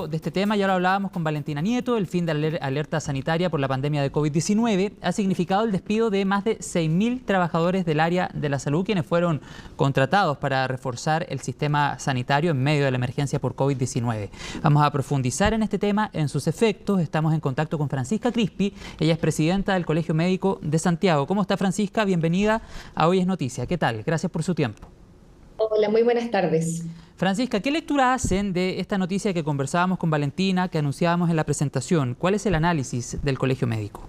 propósito de este tema, ya lo hablábamos con Valentina Nieto, el fin de la alerta sanitaria por la pandemia de COVID-19 ha significado el despido de más de 6.000 trabajadores del área de la salud, quienes fueron contratados para reforzar el sistema sanitario en medio de la emergencia por COVID-19. Vamos a profundizar en este tema, en sus efectos. Estamos en contacto con Francisca Crispi, ella es presidenta del Colegio Médico de Santiago. ¿Cómo está, Francisca? Bienvenida a Hoy es Noticia. ¿Qué tal? Gracias por su tiempo. Hola, muy buenas tardes. Francisca, ¿qué lectura hacen de esta noticia que conversábamos con Valentina, que anunciábamos en la presentación? ¿Cuál es el análisis del Colegio Médico?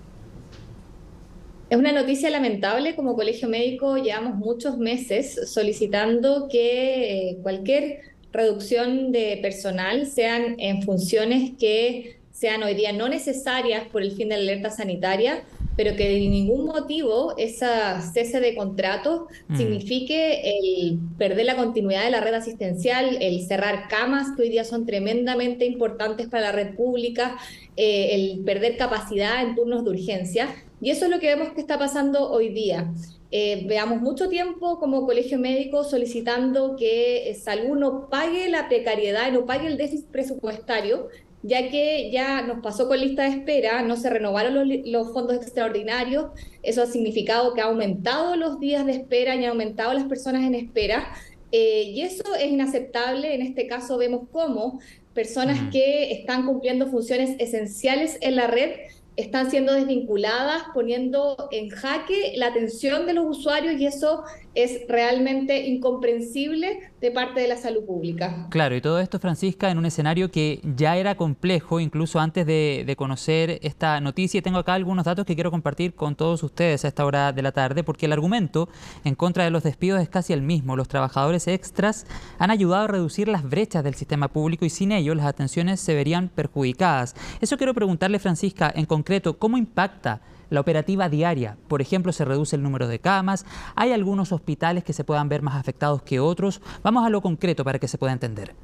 Es una noticia lamentable. Como Colegio Médico llevamos muchos meses solicitando que cualquier reducción de personal sean en funciones que sean hoy día no necesarias por el fin de la alerta sanitaria, pero que de ningún motivo esa cese de contratos signifique el perder la continuidad de la red asistencial, el cerrar camas que hoy día son tremendamente importantes para la red pública, el perder capacidad en turnos de urgencia. Y eso es lo que vemos que está pasando hoy día. Veamos mucho tiempo como Colegio Médico solicitando que Salud no pague la precariedad, no pague el déficit presupuestario, ya que ya nos pasó con lista de espera, no se renovaron los fondos extraordinarios. Eso ha significado que ha aumentado los días de espera y ha aumentado las personas en espera, y eso es inaceptable. En este caso vemos cómo personas que están cumpliendo funciones esenciales en la red están siendo desvinculadas, poniendo en jaque la atención de los usuarios, y eso es realmente incomprensible de parte de la salud pública. Claro, y todo esto, Francisca, en un escenario que ya era complejo, incluso antes de conocer esta noticia. Y tengo acá algunos datos que quiero compartir con todos ustedes a esta hora de la tarde, porque el argumento en contra de los despidos es casi el mismo. Los trabajadores extras han ayudado a reducir las brechas del sistema público y sin ellos las atenciones se verían perjudicadas. Eso quiero preguntarle, Francisca, en concreto, ¿cómo impacta la operativa diaria? Por ejemplo, se reduce el número de camas, hay algunos hospitales que se puedan ver más afectados que otros. Vamos a lo concreto para que se pueda entender.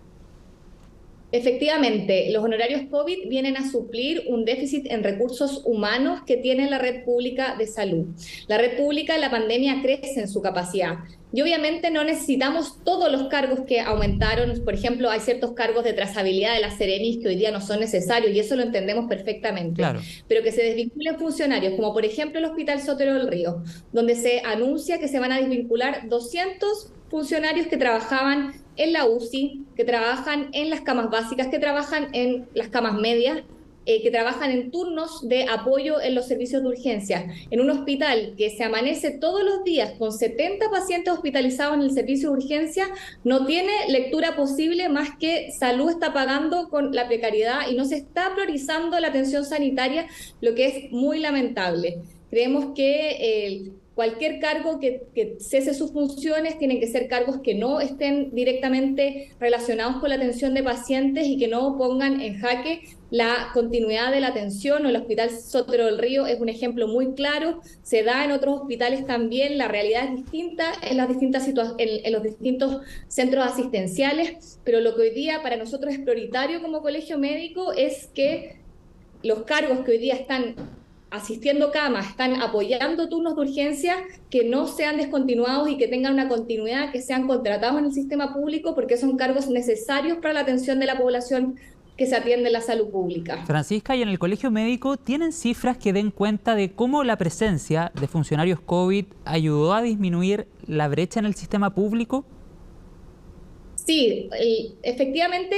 Efectivamente, los honorarios COVID vienen a suplir un déficit en recursos humanos que tiene la red pública de salud. La red pública en la pandemia crece en su capacidad. Y obviamente no necesitamos todos los cargos que aumentaron. Por ejemplo, hay ciertos cargos de trazabilidad de las Ceremis que hoy día no son necesarios, y eso lo entendemos perfectamente. Claro. Pero que se desvinculen funcionarios, como por ejemplo el Hospital Sotero del Río, donde se anuncia que se van a desvincular 200 funcionarios que trabajaban en la UCI, que trabajan en las camas básicas, que trabajan en las camas medias, que trabajan en turnos de apoyo en los servicios de urgencia, en un hospital que se amanece todos los días con 70 pacientes hospitalizados en el servicio de urgencia. No tiene lectura posible más que Salud está pagando con la precariedad y no se está priorizando la atención sanitaria, lo que es muy lamentable. Creemos que cualquier cargo que cese sus funciones tienen que ser cargos que no estén directamente relacionados con la atención de pacientes y que no pongan en jaque la continuidad de la atención. El Hospital Sotero del Río es un ejemplo muy claro. Se da en otros hospitales también. La realidad es distinta en las distintas en los distintos centros asistenciales, pero lo que hoy día para nosotros es prioritario como Colegio Médico es que los cargos que hoy día están asistiendo camas, están apoyando turnos de urgencia, que no sean descontinuados y que tengan una continuidad, que sean contratados en el sistema público, porque son cargos necesarios para la atención de la población que se atiende en la salud pública. Francisca, ¿y en el Colegio Médico tienen cifras que den cuenta de cómo la presencia de funcionarios COVID ayudó a disminuir la brecha en el sistema público? Sí, efectivamente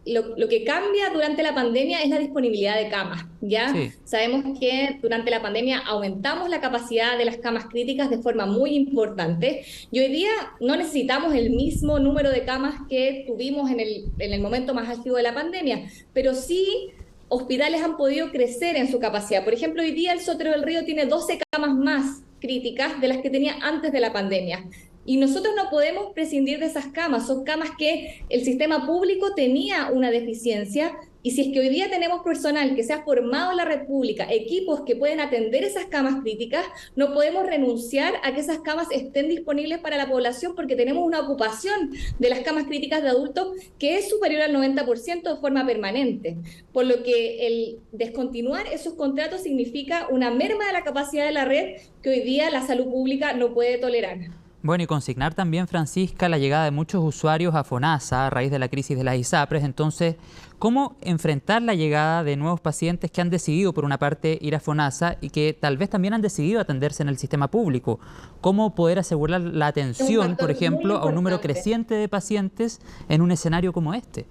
lo que cambia durante la pandemia es la disponibilidad de camas, ¿ya? Sí. Sabemos que durante la pandemia aumentamos la capacidad de las camas críticas de forma muy importante, y hoy día no necesitamos el mismo número de camas que tuvimos en el momento más álgido de la pandemia, pero sí hospitales han podido crecer en su capacidad. Por ejemplo, hoy día el Sotero del Río tiene 12 camas más críticas de las que tenía antes de la pandemia. Y nosotros no podemos prescindir de esas camas. Son camas que el sistema público tenía una deficiencia, y si es que hoy día tenemos personal que se ha formado en la red pública, equipos que pueden atender esas camas críticas, no podemos renunciar a que esas camas estén disponibles para la población, porque tenemos una ocupación de las camas críticas de adultos que es superior al 90% de forma permanente. Por lo que el descontinuar esos contratos significa una merma de la capacidad de la red que hoy día la salud pública no puede tolerar. Bueno, y consignar también, Francisca, la llegada de muchos usuarios a FONASA a raíz de la crisis de las ISAPRES. Entonces, ¿cómo enfrentar la llegada de nuevos pacientes que han decidido, por una parte, ir a FONASA y que tal vez también han decidido atenderse en el sistema público? ¿Cómo poder asegurar la Es un atención, por factor muy ejemplo, a un número importante. creciente de pacientes en un escenario como este?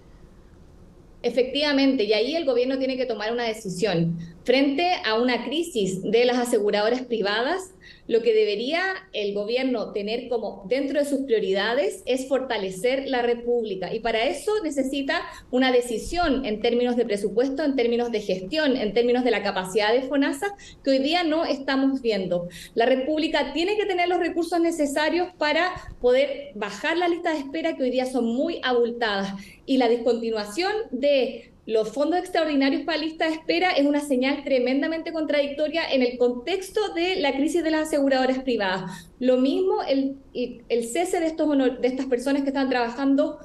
Efectivamente, y ahí el gobierno tiene que tomar una decisión. Frente a una crisis de las aseguradoras privadas, lo que debería el gobierno tener como dentro de sus prioridades es fortalecer la red pública. Y para eso necesita una decisión en términos de presupuesto, en términos de gestión, en términos de la capacidad de FONASA, que hoy día no estamos viendo. La red pública tiene que tener los recursos necesarios para poder bajar la lista de espera, que hoy día son muy abultadas. Y la discontinuación de los fondos extraordinarios para lista de espera es una señal tremendamente contradictoria en el contexto de la crisis de las aseguradoras privadas. Lo mismo el cese de, de estas personas que están trabajando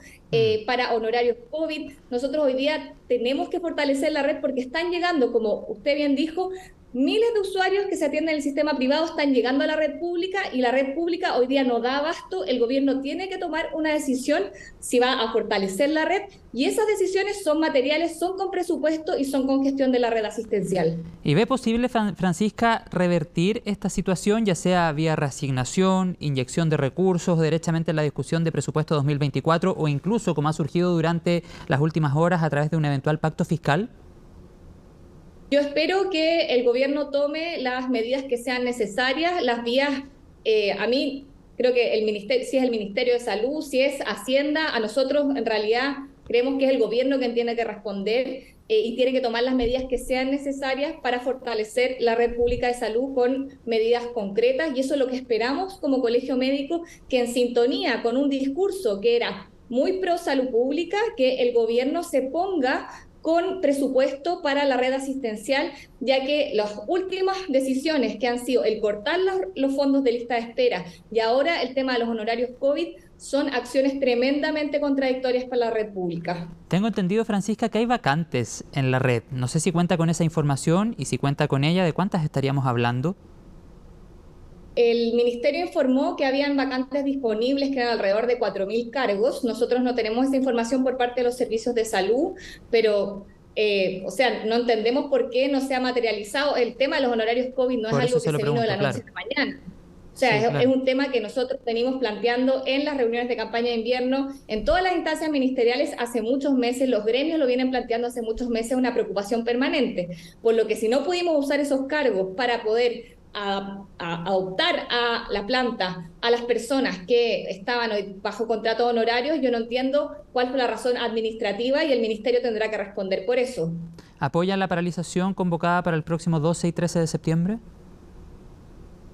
para honorarios COVID. Nosotros hoy día tenemos que fortalecer la red porque están llegando, como usted bien dijo, miles de usuarios que se atienden en el sistema privado están llegando a la red pública y la red pública hoy día no da abasto. El gobierno tiene que tomar una decisión si va a fortalecer la red y esas decisiones son materiales, son con presupuesto y son con gestión de la red asistencial. ¿Y ve posible, Francisca, revertir esta situación, ya sea vía reasignación, inyección de recursos, derechamente en la discusión de presupuesto 2024 o incluso, como ha surgido durante las últimas horas, a través de un eventual pacto fiscal? Yo espero que el gobierno tome las medidas que sean necesarias, las vías, a mí creo que el ministerio, si es el Ministerio de Salud, si es Hacienda, a nosotros en realidad creemos que es el gobierno quien tiene que responder y tiene que tomar las medidas que sean necesarias para fortalecer la red pública de salud con medidas concretas y eso es lo que esperamos como colegio médico, que en sintonía con un discurso que era muy pro salud pública, que el gobierno se ponga con presupuesto para la red asistencial, ya que las últimas decisiones que han sido el cortar los fondos de lista de espera y ahora el tema de los honorarios COVID son acciones tremendamente contradictorias para la red pública. Tengo entendido, Francisca, que hay vacantes en la red. No sé si cuenta con esa información y si cuenta con ella, ¿de cuántas estaríamos hablando? El ministerio informó que habían vacantes disponibles, que eran alrededor de 4.000 cargos. Nosotros no tenemos esa información por parte de los servicios de salud, pero, o sea, no entendemos por qué no se ha materializado. El tema de los honorarios COVID no es Por eso algo que se lo se vino de pregunto, la noche claro. a la mañana. O sea, Sí, es claro. un tema que nosotros venimos planteando en las reuniones de campaña de invierno, en todas las instancias ministeriales hace muchos meses, los gremios lo vienen planteando hace muchos meses, una preocupación permanente. Por lo que si no pudimos usar esos cargos para poder adoptar a la planta a las personas que estaban hoy bajo contratos honorarios, yo no entiendo cuál fue la razón administrativa y el ministerio tendrá que responder por eso. ¿Apoyan la paralización convocada para el próximo 12 y 13 de septiembre?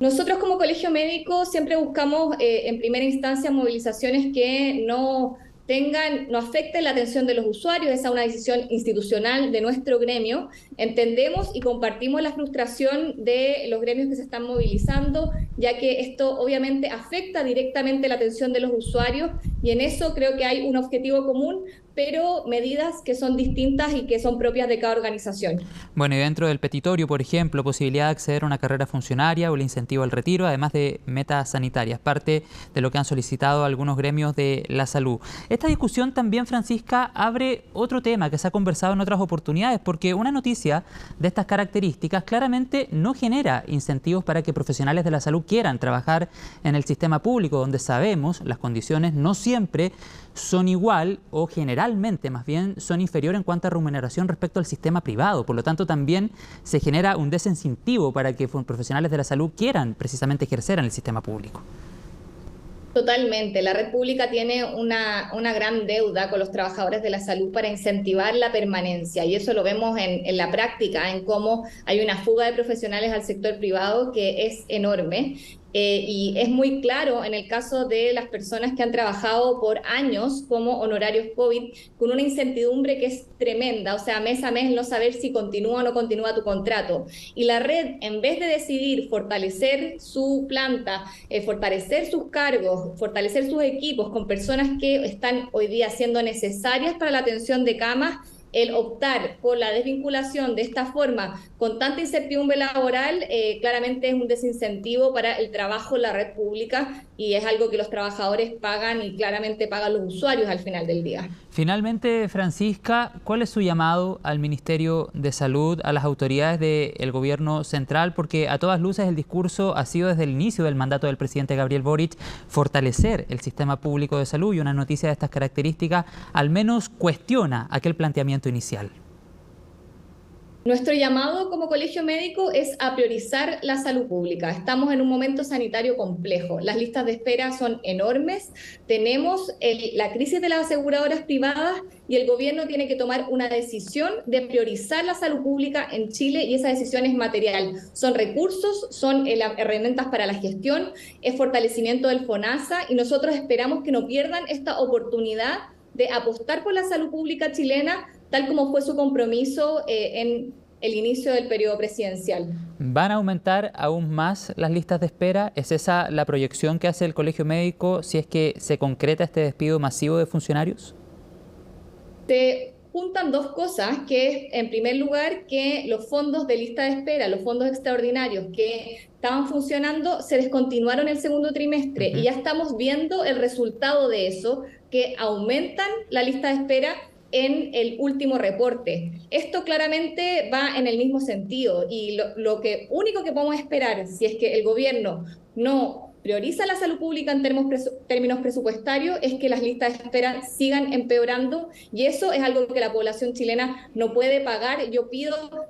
Nosotros como colegio médico siempre buscamos en primera instancia movilizaciones que no afecten la atención de los usuarios. Esa es una decisión institucional de nuestro gremio. Entendemos y compartimos la frustración de los gremios que se están movilizando, ya que esto obviamente afecta directamente la atención de los usuarios y en eso creo que hay un objetivo común, pero medidas que son distintas y que son propias de cada organización. Bueno, y dentro del petitorio, por ejemplo, posibilidad de acceder a una carrera funcionaria o el incentivo al retiro, además de metas sanitarias, parte de lo que han solicitado algunos gremios de la salud. Esta discusión también, Francisca, abre otro tema que se ha conversado en otras oportunidades, porque una noticia de estas características claramente no genera incentivos para que profesionales de la salud quieran trabajar en el sistema público, donde sabemos las condiciones no siempre son igual o generalmente más bien son inferiores en cuanto a remuneración respecto al sistema privado. Por lo tanto, también se genera un desincentivo para que profesionales de la salud quieran precisamente ejercer en el sistema público. Totalmente. La red pública tiene una gran deuda con los trabajadores de la salud para incentivar la permanencia y eso lo vemos en la práctica, en cómo hay una fuga de profesionales al sector privado que es enorme. Y es muy claro en el caso de las personas que han trabajado por años como honorarios COVID, con una incertidumbre que es tremenda, o sea, mes a mes no saber si continúa o no continúa tu contrato. Y la red, en vez de decidir fortalecer su planta, fortalecer sus cargos, fortalecer sus equipos con personas que están hoy día siendo necesarias para la atención de camas, el optar por la desvinculación de esta forma con tanta incertidumbre laboral claramente es un desincentivo para el trabajo en la red pública y es algo que los trabajadores pagan y claramente pagan los usuarios al final del día. Finalmente, Francisca, ¿cuál es su llamado al Ministerio de Salud, a las autoridades del gobierno central? Porque a todas luces el discurso ha sido desde el inicio del mandato del presidente Gabriel Boric fortalecer el sistema público de salud, y una noticia de estas características al menos cuestiona aquel planteamiento inicial. Nuestro llamado como colegio médico es a priorizar la salud pública. Estamos en un momento sanitario complejo. Las listas de espera son enormes. Tenemos la crisis de las aseguradoras privadas y el gobierno tiene que tomar una decisión de priorizar la salud pública en Chile, y esa decisión es material. Son recursos, son herramientas para la gestión, es fortalecimiento del FONASA, y nosotros esperamos que no pierdan esta oportunidad de apostar por la salud pública chilena, tal como fue su compromiso en el inicio del periodo presidencial. ¿Van a aumentar aún más las listas de espera? ¿Es esa la proyección que hace el Colegio Médico si es que se concreta este despido masivo de funcionarios? Se juntan dos cosas, que es, en primer lugar, que los fondos de lista de espera, los fondos extraordinarios que estaban funcionando, se descontinuaron el segundo trimestre, y ya estamos viendo el resultado de eso, que aumentan la lista de espera en el último reporte. Esto claramente va en el mismo sentido, y lo único que podemos esperar, si es que el gobierno no prioriza la salud pública en términos presupuestarios, es que las listas de espera sigan empeorando, y eso es algo que la población chilena no puede pagar.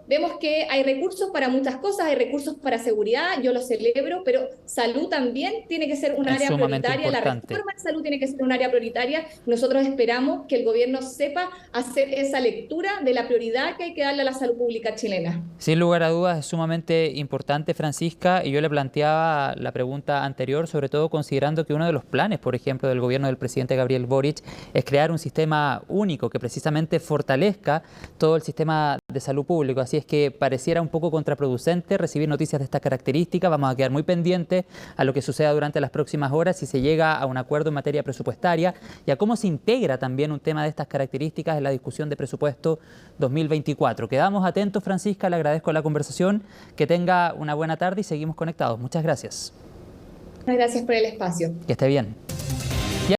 Vemos que hay recursos para muchas cosas, hay recursos para seguridad, yo lo celebro, pero salud también tiene que ser un área prioritaria, la reforma de salud tiene que ser un área prioritaria. Nosotros esperamos que el gobierno sepa hacer esa lectura de la prioridad que hay que darle a la salud pública chilena. Sin lugar a dudas es sumamente importante, Francisca, y yo le planteaba la pregunta anterior, sobre todo considerando que uno de los planes, por ejemplo, del gobierno del presidente Gabriel Boric es crear un sistema único que precisamente fortalezca todo el sistema de salud público. Así es que pareciera un poco contraproducente recibir noticias de esta característica. Vamos a quedar muy pendientes a lo que suceda durante las próximas horas, si se llega a un acuerdo en materia presupuestaria y a cómo se integra también un tema de estas características en la discusión de presupuesto 2024. Quedamos atentos, Francisca, le agradezco la conversación, que tenga una buena tarde y seguimos conectados. Muchas gracias. Gracias por el espacio. Que esté bien.